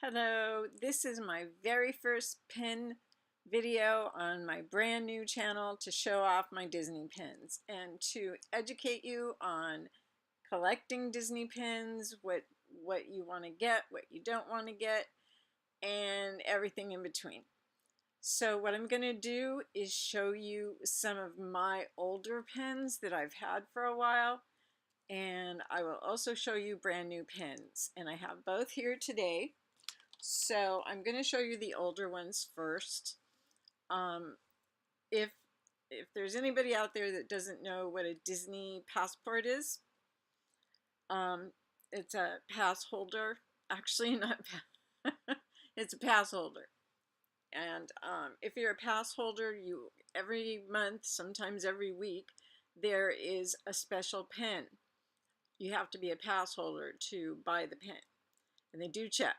Hello, this is my very first pin video on my brand new channel to show off my Disney pins and to educate you on collecting Disney pins, what you want to get, what you don't want to get, and everything in between. So what I'm going to do is show you some of my older pins that I've had for a while, and I will also show you brand new pins, and I have both here today. So I'm going to show you the older ones first. Um, if there's anybody out there that doesn't know what a Disney passport is, it's a pass holder. Actually, not it's a pass holder. And if you're a pass holder, you every month, sometimes every week, there is a special pen. You have to be a pass holder to buy the pen, and they do check.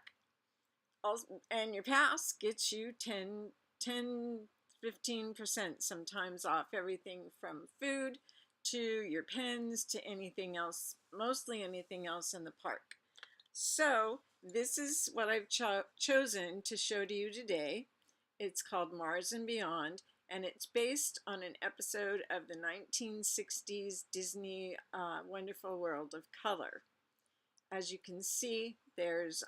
And your pass gets you 15% sometimes off everything from food to your pens to anything else, mostly anything else in the park. So this is what I've chosen to show to you today. It's called Mars and Beyond, and it's based on an episode of the 1960s Disney Wonderful World of Color. As you can see, there's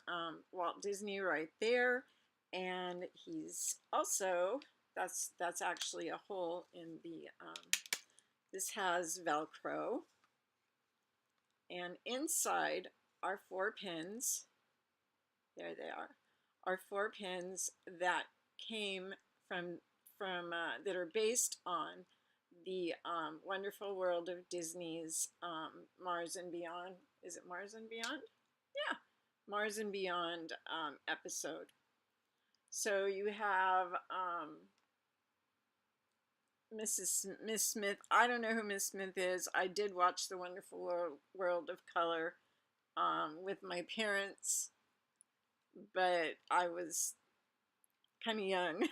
Walt Disney right there, and he's also, that's actually a hole in the, this has Velcro, and inside are 4 pins, there they are 4 pins that came that are based on the Wonderful World of Disney's Mars and Beyond. Is it Mars and Beyond? Yeah, Mars and Beyond episode. So you have Miss Smith. I don't know who Miss Smith is. I did watch The Wonderful World of Color with my parents, but I was kind of young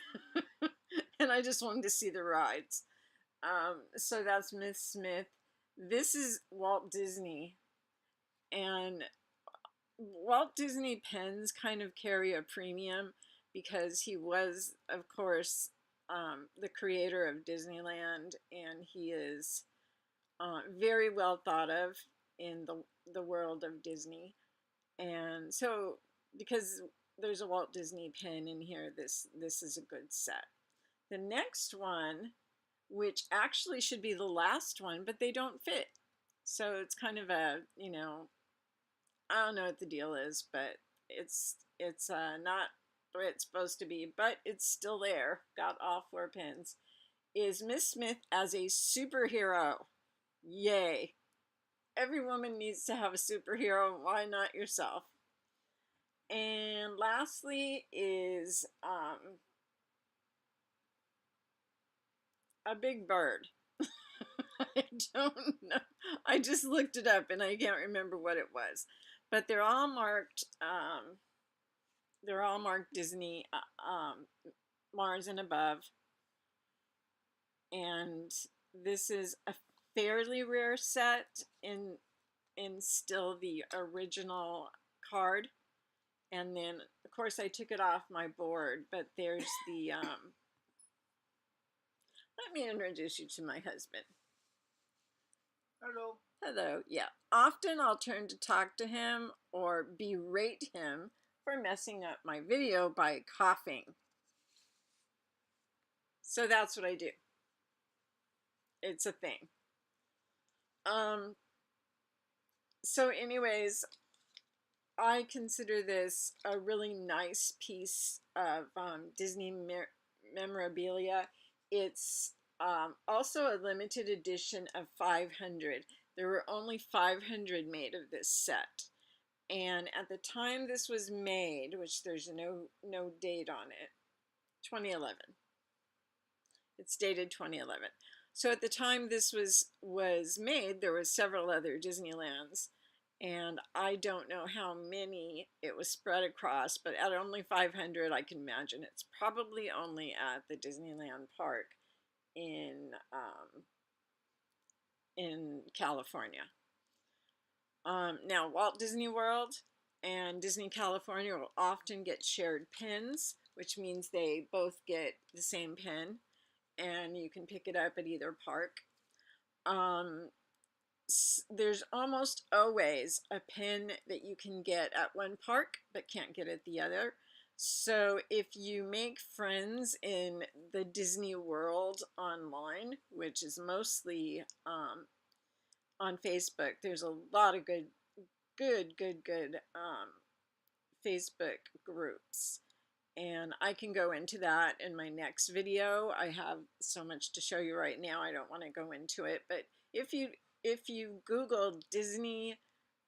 and I just wanted to see the rides. So that's Miss Smith. This is Walt Disney, and Walt Disney pens kind of carry a premium because he was, of course, the creator of Disneyland, and he is very well thought of in the world of Disney. And so, because there's a Walt Disney pen in here, this is a good set. The next one, which actually should be the last one, but they don't fit. So it's kind of a, I don't know what the deal is, but it's not where it's supposed to be, but it's still there. Got all 4 pins. Is Miss Smith as a superhero? Yay! Every woman needs to have a superhero. Why not yourself? And lastly is a big bird. I don't know. I just looked it up and I can't remember what it was, but they're all marked. They're all marked Disney, Mars and above, and this is a fairly rare set in still the original card. And then, of course, I took it off my board, but there's the. Let me introduce you to my husband. Hello. Hello. Yeah. Often I'll turn to talk to him or berate him for messing up my video by coughing. So that's what I do. It's a thing. So anyways, I consider this a really nice piece of Disney memorabilia. It's also a limited edition of 500. There were only 500 made of this set. And at the time this was made, which there's no date on it, 2011. It's dated 2011. So at the time this was made, there were several other Disneylands, and I don't know how many it was spread across, but at only 500, I can imagine it's probably only at the Disneyland park in California. Now, Walt Disney World, and Disney California will often get shared pins, which means they both get the same pin, and you can pick it up at either park. Um, there's almost always a pin that you can get at one park but can't get at the other. So if you make friends in the Disney World online, which is mostly on Facebook, there's a lot of good Facebook groups. And I can go into that in my next video. I have so much to show you right now. I don't want to go into it, but if you Google Disney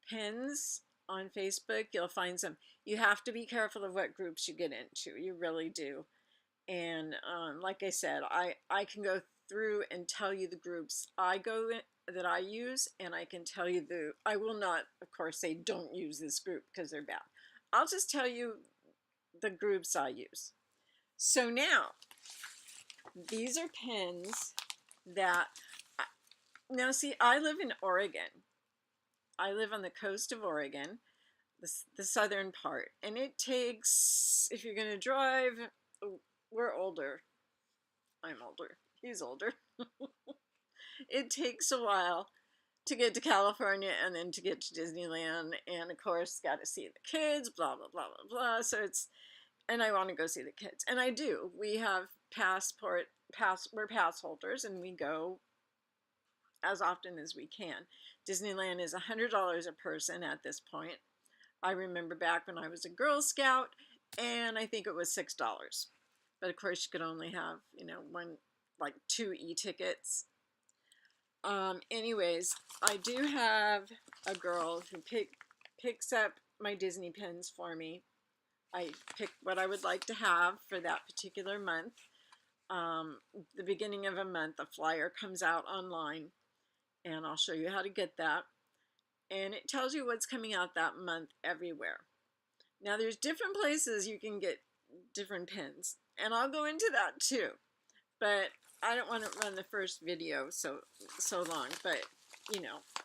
pins on Facebook, you'll find some. You have to be careful of what groups you get into. You really do. And like I said, I can go through and tell you the groups that I use, and I can tell you I will not, of course, say don't use this group because they're bad. I'll just tell you the groups I use. So now, these are pins that, now see, I live in Oregon. I live on the coast of Oregon, the southern part, and it takes, if you're going to drive, we're older. I'm older. He's older. It takes a while to get to California and then to get to Disneyland, and of course, got to see the kids, blah, blah, blah, blah, blah. So it's, and I want to go see the kids. And I do. We have we're pass holders, and we go as often as we can. Disneyland is $100 a person at this point. I remember back when I was a Girl Scout, and I think it was $6. But of course, you could only have, like 2 e-tickets. Anyways, I do have a girl who picks up my Disney pins for me. I pick what I would like to have for that particular month. The beginning of a month, a flyer comes out online, and I'll show you how to get that. And it tells you what's coming out that month everywhere. Now, there's different places you can get different pins, and I'll go into that too. But I don't want to run the first video so long, but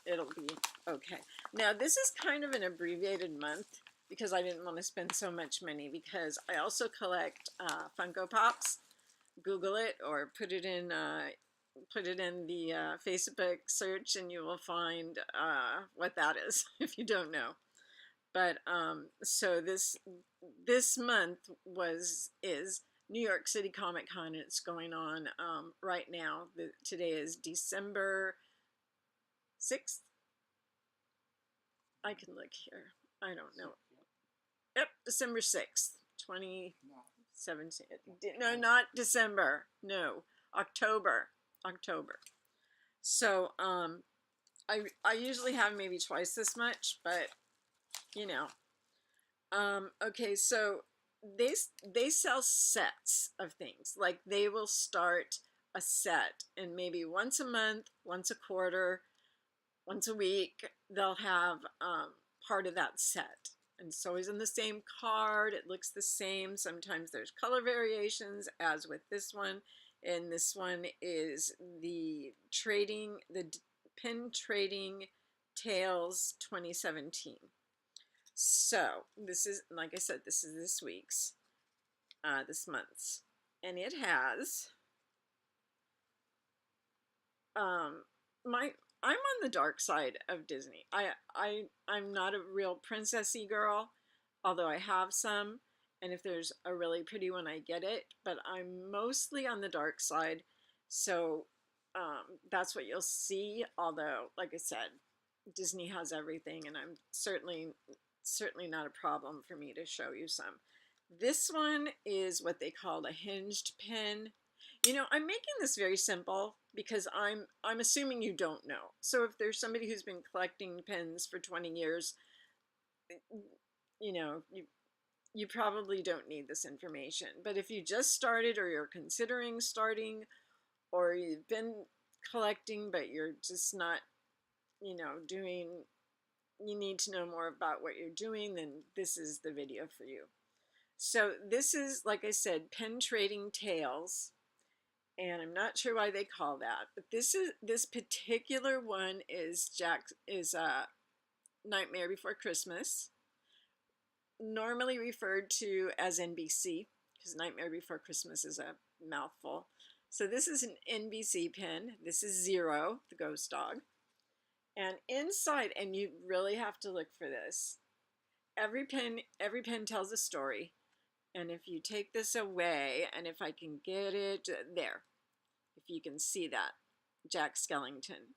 it'll be okay. Now, this is kind of an abbreviated month because I didn't want to spend so much money, because I also collect Funko Pops. Google it or put it in the Facebook search, and you will find what that is if you don't know. But so this month is New York City Comic Con, and it's going on right now. Today is December 6th. I can look here. I don't know. Yep, December 6th, 2017. No, not December. No, October. So I usually have maybe twice this much, but okay, so they sell sets of things. Like, they will start a set, and maybe once a month, once a quarter, once a week, they'll have part of that set. And it's always in the same card. It looks the same. Sometimes there's color variations, as with this one. And this one is the Pin Trading Tales 2017. So this is, like I said, this is this week's, this month's, and it has I'm on the dark side of Disney. I'm not a real princessy girl, although I have some, and if there's a really pretty one, I get it, but I'm mostly on the dark side. So that's what you'll see, although, like I said, Disney has everything, and I'm certainly not a problem for me to show you some. This one is what they call a hinged pin. I'm making this very simple because I'm assuming you don't know. So if there's somebody who's been collecting pins for 20 years, you probably don't need this information. But if you just started, or you're considering starting, or you've been collecting but you're just not, doing, you need to know more about what you're doing, then this is the video for you. So this is, like I said, Pin Trading Tales, and I'm not sure why they call that, but this particular one is Nightmare Before Christmas, normally referred to as NBC because Nightmare Before Christmas is a mouthful. So this is an NBC pin. This is Zero, the ghost dog. And inside, and you really have to look for this, every pin tells a story. And if you take this away, and if I can get it there, if you can see that, Jack Skellington.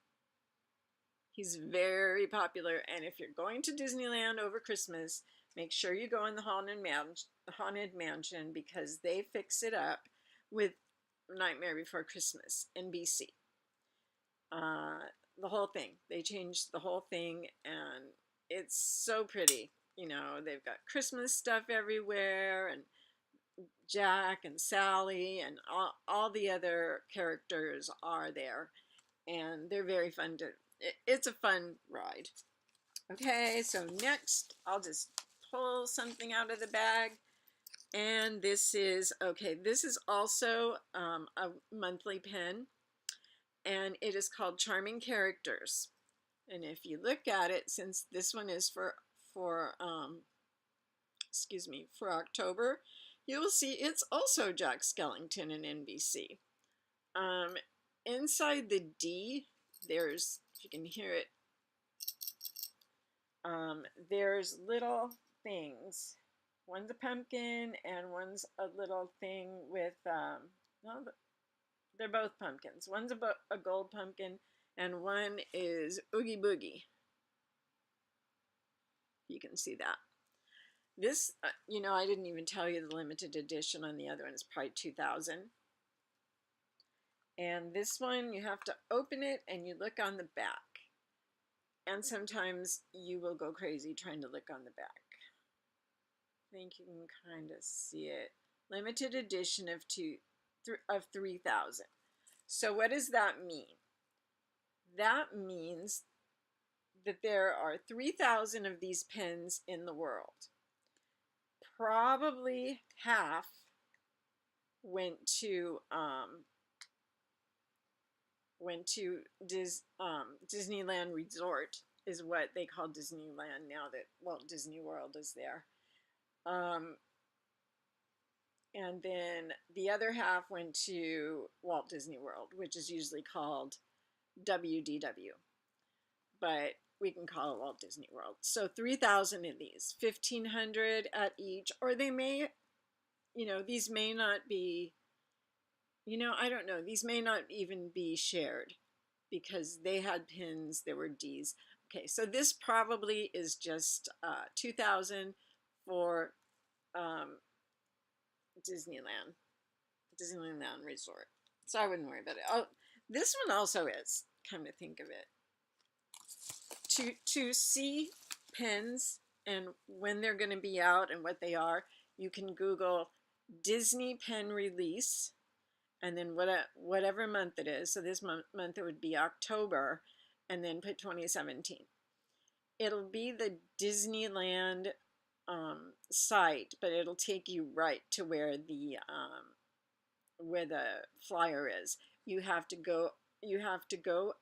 He's very popular, and if you're going to Disneyland over Christmas, make sure you go in the Haunted Mansion because they fix it up with Nightmare Before Christmas, NBC. The whole thing. They changed the whole thing, and it's so pretty. You know, they've got Christmas stuff everywhere, and Jack and Sally and all the other characters are there, and they're very fun to, it's a fun ride. Okay, so next I'll just pull something out of the bag, and this is, okay, this is also a monthly pin, and it is called Charming Characters. And if you look at it, since this one is for October, you will see it's also Jack Skellington and NBC. Inside the D, there's, if you can hear it, there's little things. One's a pumpkin and one's a little thing with, no, they're both pumpkins. One's a gold pumpkin and one is Oogie Boogie. You can see that. This, you know, I didn't even tell you the limited edition on the other one is probably 2,000. And this one, you have to open it and you look on the back. And sometimes you will go crazy trying to look on the back. I think you can kind of see it. Limited edition of 3,000. So what does that mean? That means that there are 3,000 of these pens in the world. Probably half went to Disneyland Resort, is what they call Disneyland now that Walt Disney World is there. And then the other half went to Walt Disney World, which is usually called WDW. But we can call it Walt Disney World. So 3,000 of these, 1,500 at each, or they may, you know, these may not be, you know, I don't know, these may not even be shared because they had pins, there were Ds. Okay, so this probably is just 2,000 for Disneyland Resort. So I wouldn't worry about it. Oh, this one also is, come to think of it. To see pins and when they're going to be out and what they are, you can Google Disney pen release and then whatever month it is. So this month it would be October, and then put 2017. It'll be the Disneyland site, but it'll take you right to where the flyer is. You have to go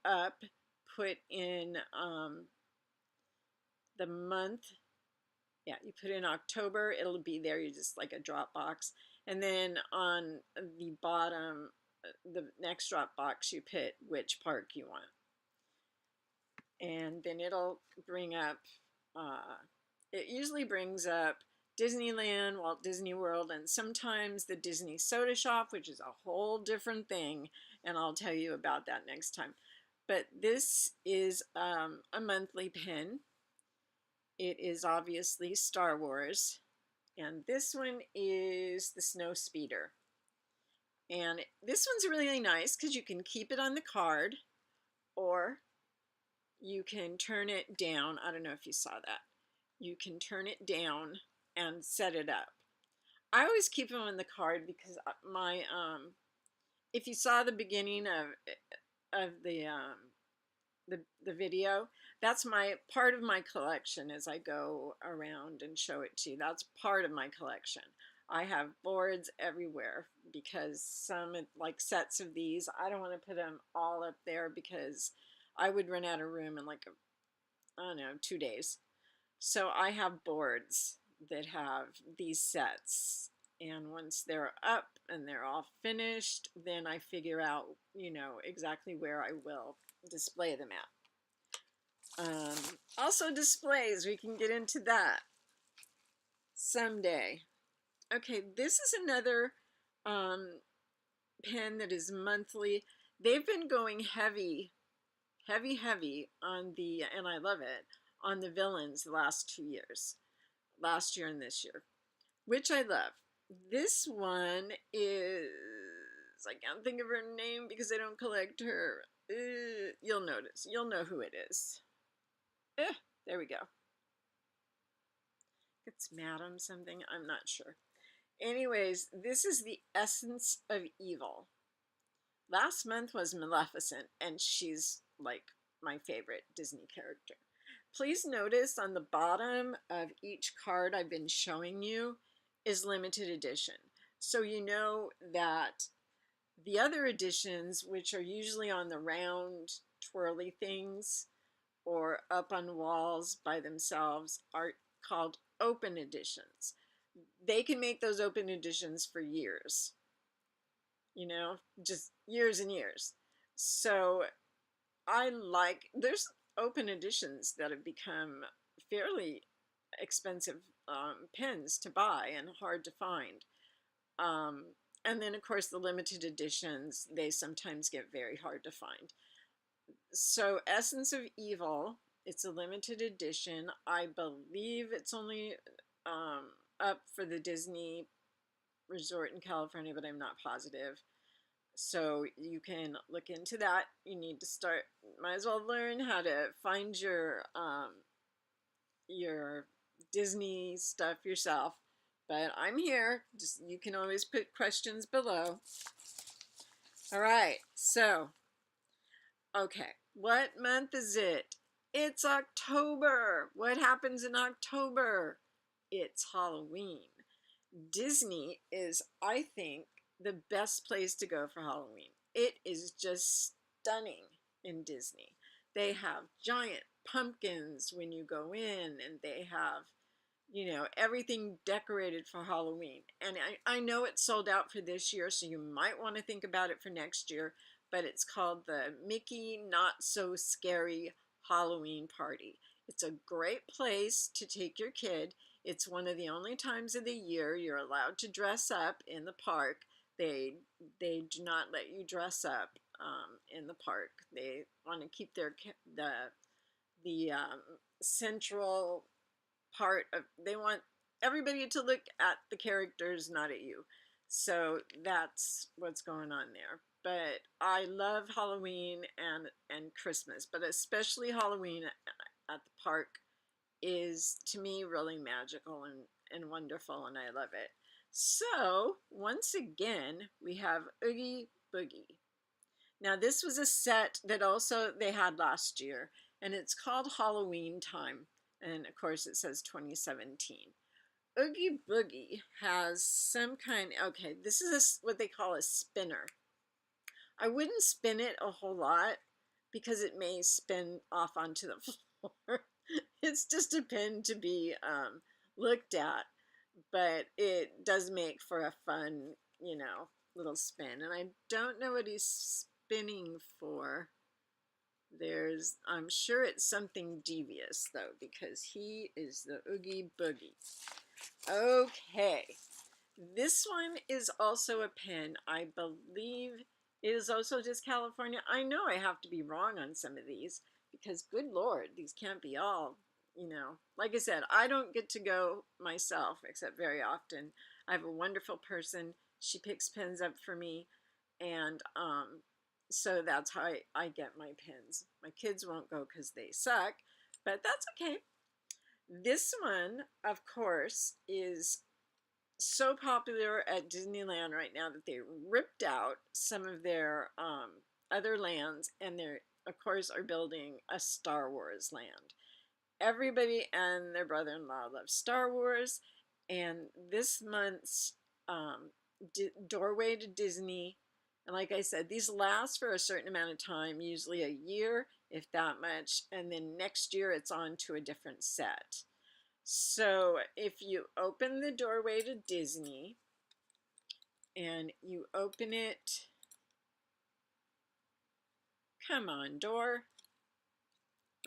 up, put in the month. Yeah, you put in October, it'll be there. You just like a drop box. And then on the bottom, the next drop box, you put which park you want. And then it'll bring up, it usually brings up Disneyland, Walt Disney World, and sometimes the Disney Soda Shop, which is a whole different thing. And I'll tell you about that next time. But this is a monthly pin. It is obviously Star Wars. And this one is the Snow Speeder. And this one's really nice because you can keep it on the card or you can turn it down. I don't know if you saw that. You can turn it down and set it up. I always keep them on the card because my, if you saw the beginning of the video, that's my part of my collection as I go around and show it to you. That's part of my collection. I have boards everywhere because some like sets of these, I don't want to put them all up there because I would run out of room in like I don't know, 2 days. So I have boards that have these sets. And once they're up and they're all finished, then I figure out, you know, exactly where I will display them at. Also displays, we can get into that someday. Okay, this is another pen that is monthly. They've been going heavy on the, and I love it, on the villains the last 2 years, last year and this year, which I love. This one is, I can't think of her name because I don't collect her. You'll notice, you'll know who it is. There we go. It's Madam something, I'm not sure. Anyways, this is the Essence of Evil. Last month was Maleficent, and she's like my favorite Disney character. Please notice on the bottom of each card I've been showing you is limited edition. So you know that the other editions, which are usually on the round twirly things or up on walls by themselves, are called open editions. They can make those open editions for years, you know, just years and years. So there's open editions that have become fairly expensive pens to buy and hard to find. And then, of course, the limited editions, they sometimes get very hard to find. So Essence of Evil, it's a limited edition. I believe it's only up for the Disney Resort in California, but I'm not positive. So you can look into that. You need to start, might as well learn how to find your Disney stuff yourself. But I'm here. Just, you can always put questions below. All right, so, okay, what month is it? It's October. What happens in October? It's Halloween. Disney is, I think, the best place to go for Halloween. It is just stunning in Disney. They have giant pumpkins when you go in, and they have, you know, everything decorated for Halloween. And I know it's sold out for this year, so you might want to think about it for next year, but it's called the Mickey Not So Scary Halloween Party. It's a great place to take your kid. It's one of the only times of the year you're allowed to dress up in the park. They do not let you dress up in the park. They want to keep the central part of, they want everybody to look at the characters, not at you. So that's what's going on there. But I love Halloween and Christmas, but especially Halloween at the park is, to me, really magical and wonderful, and I love it. So once again, we have Oogie Boogie. Now this was a set that also they had last year, and it's called Halloween Time. And of course it says 2017. Oogie Boogie has some kind, okay, this is what they call a spinner. I wouldn't spin it a whole lot because it may spin off onto the floor. It's just a pen to be looked at, but it does make for a fun, you know, little spin. And I don't know what he's spinning for. I'm sure it's something devious though, because he is the Oogie Boogie. Okay, this one is also a pen. I believe it is also just California. I know I have to be wrong on some of these because, good Lord, these can't be all, you know. Like I said, I don't get to go myself except very often. I have a wonderful person. She picks pens up for me, and so that's how I get my pens. My kids won't go because they suck, but that's okay. This one, of course, is so popular at Disneyland right now that they ripped out some of their other lands, and they're, of course, are building a Star Wars land. Everybody and their brother-in-law love Star Wars, and this month's Doorway to Disney, and like I said, these last for a certain amount of time, usually a year, if that much, and then next year it's on to a different set. So if you open the doorway to Disney and you open it, come on, door,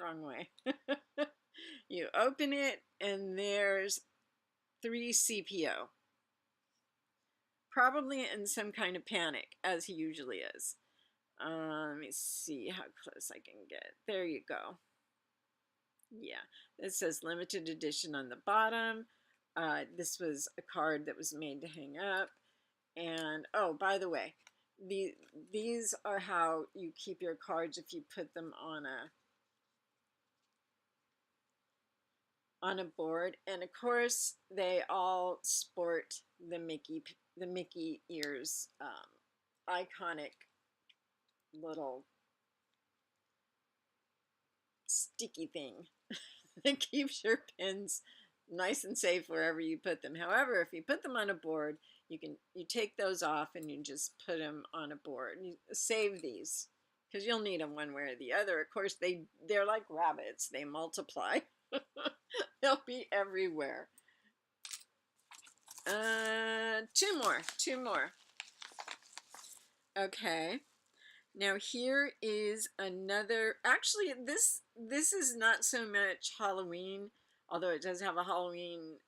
wrong way. You open it and there's 3CPO, probably in some kind of panic, as he usually is. Let me see how close I can get. There you go. Yeah, it says limited edition on the bottom. This was a card that was made to hang up. And oh, by the way, these are how you keep your cards if you put them on a board. And of course, they all sport the Mickey ears, iconic little sticky thing that keeps your pins nice and safe wherever you put them. However, if you put them on a board, you take those off and you just put them on a board. You save these because you'll need them one way or the other. Of course, they're like rabbits. They multiply. They'll be everywhere. Two more. Okay. Now here is another, actually this is not so much Halloween, although it does have a Halloween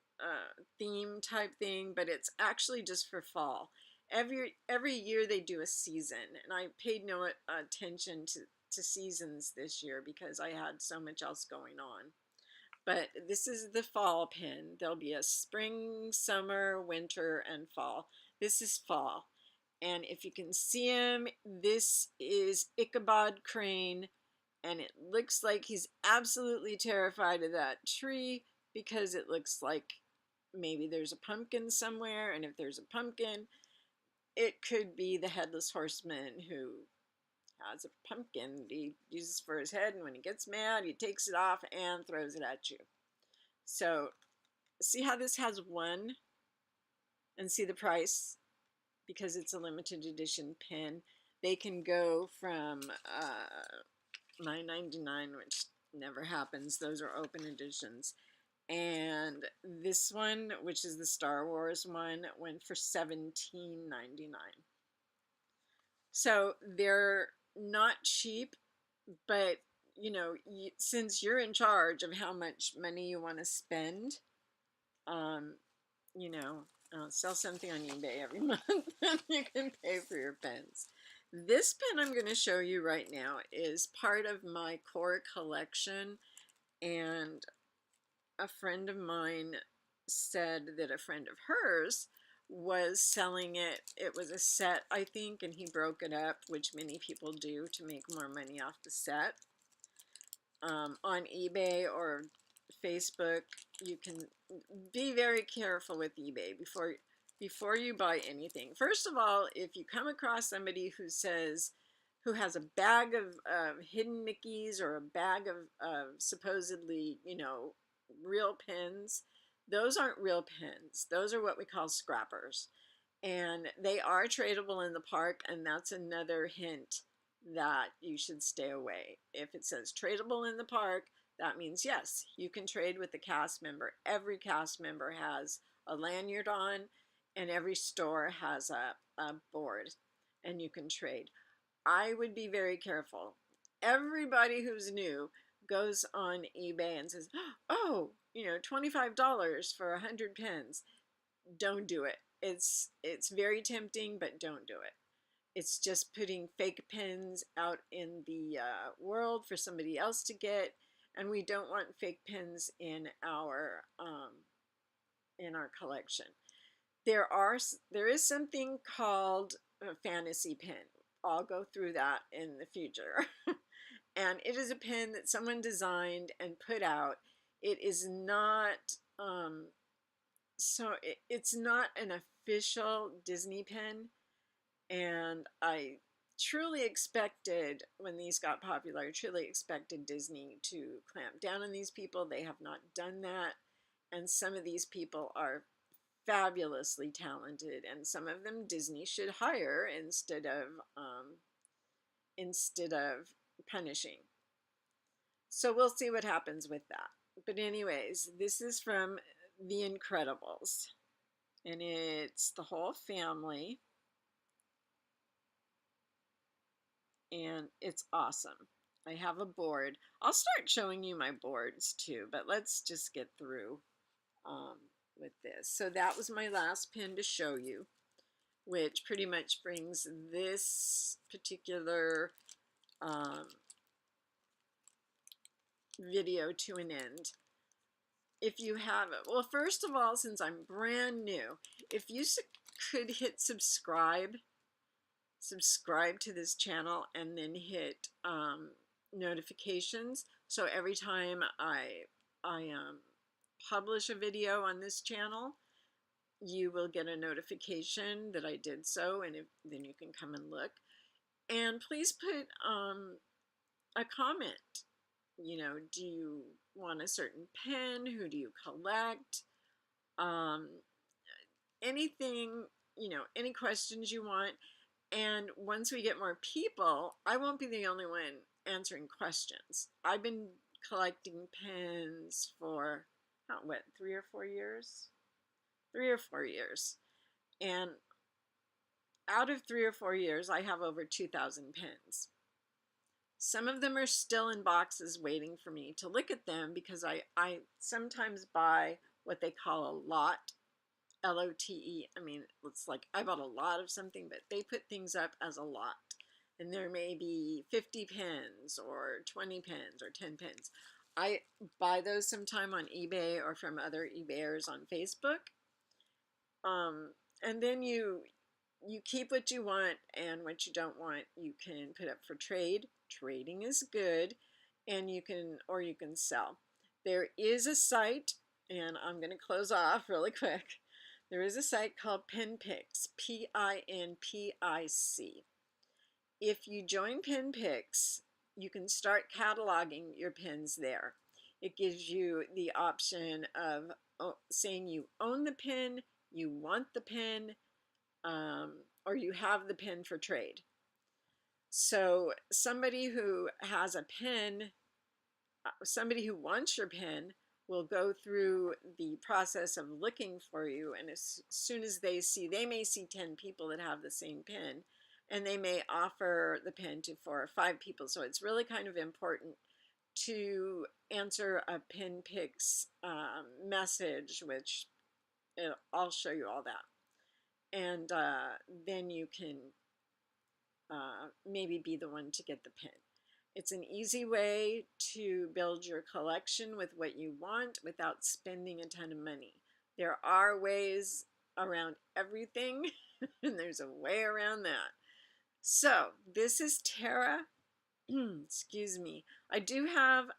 theme type thing, but it's actually just for fall. Every year they do a season, and I paid no attention to seasons this year because I had so much else going on. But this is the fall pin. There'll be a spring, summer, winter, and fall. This is fall. And if you can see him, this is Ichabod Crane. And it looks like he's absolutely terrified of that tree because it looks like maybe there's a pumpkin somewhere. And if there's a pumpkin, it could be the Headless Horseman who has a pumpkin he uses for his head. And when he gets mad, he takes it off and throws it at you. So see how this has one, and see the price? Because it's a limited edition pin. They can go from $9.99, which never happens. Those are open editions. And this one, which is the Star Wars one, went for $17.99. So they're not cheap, but you know, since you're in charge of how much money you want to spend, you know, sell something on eBay every month and you can pay for your pens. This pen I'm going to show you right now is part of my core collection, and a friend of mine said that a friend of hers was selling it. It was a set, I think, and he broke it up, which many people do to make more money off the set. On eBay or Facebook, you can be very careful with eBay before you buy anything. First of all, if you come across somebody who has a bag of hidden Mickeys or a bag of supposedly, you know, real pins, those aren't real pins. Those are what we call scrappers. And they are tradable in the park, and that's another hint that you should stay away. If it says tradable in the park, that means yes, you can trade with the cast member. Every cast member has a lanyard on, and every store has a board, and you can trade. I would be very careful. Everybody who's new goes on eBay and says, oh, you know, $25 for 100 pens. Don't do it. It's very tempting, but don't do it. It's just putting fake pens out in the world for somebody else to get, and we don't want fake pens in our collection. There is something called a fantasy pen. I'll go through that in the future. And it is a pen that someone designed and put out. It is not it's not an official Disney pen, and I truly expected, when these got popular, I truly expected Disney to clamp down on these people. They have not done that, and some of these people are fabulously talented, and some of them Disney should hire instead of punishing. So we'll see what happens with that. But anyways, this is from The Incredibles, and it's the whole family, and it's awesome. I have a board. I'll start showing you my boards too, but let's just get through um, with this. So that was my last pin to show you, which pretty much brings this particular um, video to an end. If you haven't, well, first of all, since I'm brand new, if you could hit subscribe to this channel and then hit notifications, so every time I publish a video on this channel, you will get a notification that I did so, and then you can come and look. And please put a comment. You know, do you want a certain pen? Who do you collect? Anything, you know, any questions you want. And once we get more people, I won't be the only one answering questions. I've been collecting pens for, what, 3 or 4 years? 3 or 4 years. And out of 3 or 4 years, I have over 2,000 pens. Some of them are still in boxes waiting for me to look at them because I sometimes buy what they call a lot, L-O-T-E. I mean, it's like I bought a lot of something, but they put things up as a lot. And there may be 50 pens or 20 pens or 10 pens. I buy those sometime on eBay or from other eBayers on Facebook. And then you keep what you want, and what you don't want you can put up for trade. Trading is good, and you can sell. There is a site, and I'm going to close off really quick. There is a site called PinPix, P-I-N-P-I-C. If you join PinPix, you can start cataloging your pins there. It gives you the option of saying you own the pin, you want the pin, or you have the pin for trade. So somebody who has a pin, somebody who wants your pin, will go through the process of looking for you, and as soon as they may see 10 people that have the same pin, and they may offer the pin to 4 or 5 people. So it's really kind of important to answer a PinPix message, which I'll show you all that. And then you can maybe be the one to get the pin. It's an easy way to build your collection with what you want without spending a ton of money. There are ways around everything, and there's a way around that. So this is Tara. Excuse me. I do have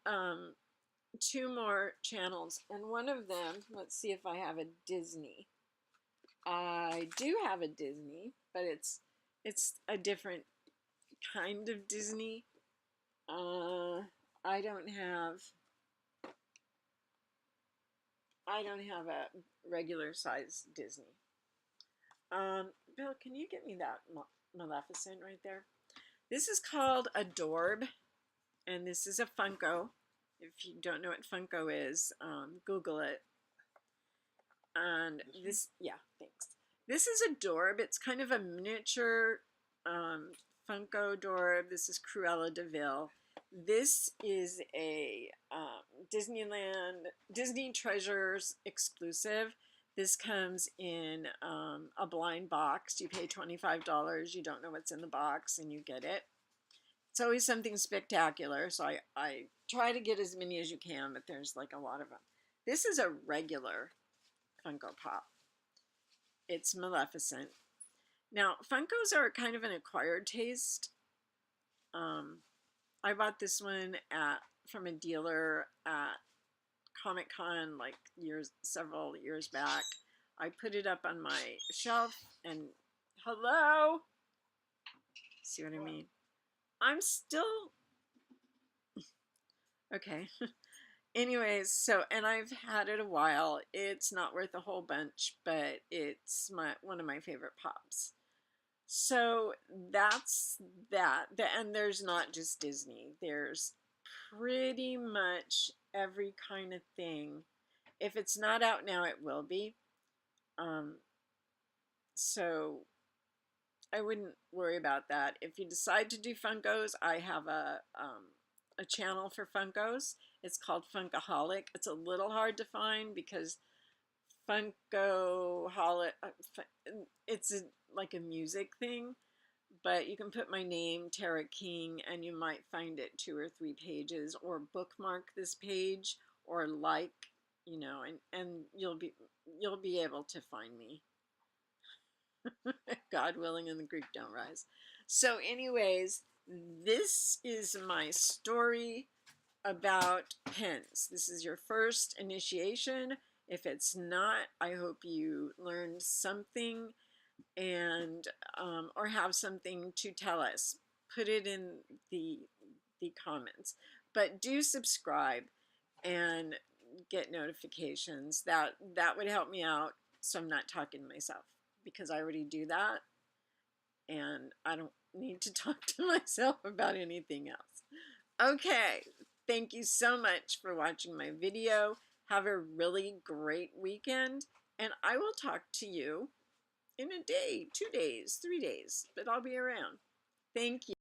2 more channels, and one of them, let's see if I have a Disney. I do have a Disney, but it's a different kind of Disney. I don't have a regular size Disney. Bill, can you get me that Maleficent right there? This is called Adorb, and this is a Funko. If you don't know what Funko is, Google it. And this, yeah, thanks. This is Adorb. It's kind of a miniature Funko Adorb. This is Cruella de Vil. This is a Disney Treasures exclusive. This comes in a blind box. You pay $25. You don't know what's in the box, and you get it. It's always something spectacular, so I try to get as many as you can, but there's like a lot of them. This is a regular Funko Pop. It's Maleficent. Now, Funkos are kind of an acquired taste. I bought this one from a dealer at Comic-Con like several years back. I put it up on my shelf, and hello? See what I mean? I'm still okay. Anyways, so, and I've had it a while. It's not worth a whole bunch, but it's one of my favorite pops. So that's that. And there's not just Disney. There's pretty much every kind of thing. If it's not out now, it will be. Um, so I wouldn't worry about that. If you decide to do Funkos, I have a channel for Funkos. It's called Funkaholic. It's a little hard to find because Funkaholic, it's like a music thing, but you can put my name, Tara King, and you might find it 2 or 3 pages, or bookmark this page, or like, and you'll be able to find me. God willing, and the Greek don't rise. So, anyways, this is my story about pens. This is your first initiation. If it's not, I hope you learned something and or have something to tell us. Put it in the comments. But do subscribe and get notifications. That would help me out so I'm not talking to myself, because I already do that and I don't need to talk to myself about anything else. Okay, thank you so much for watching my video. Have a really great weekend, and I will talk to you in a day, 2 days, 3 days, but I'll be around. Thank you.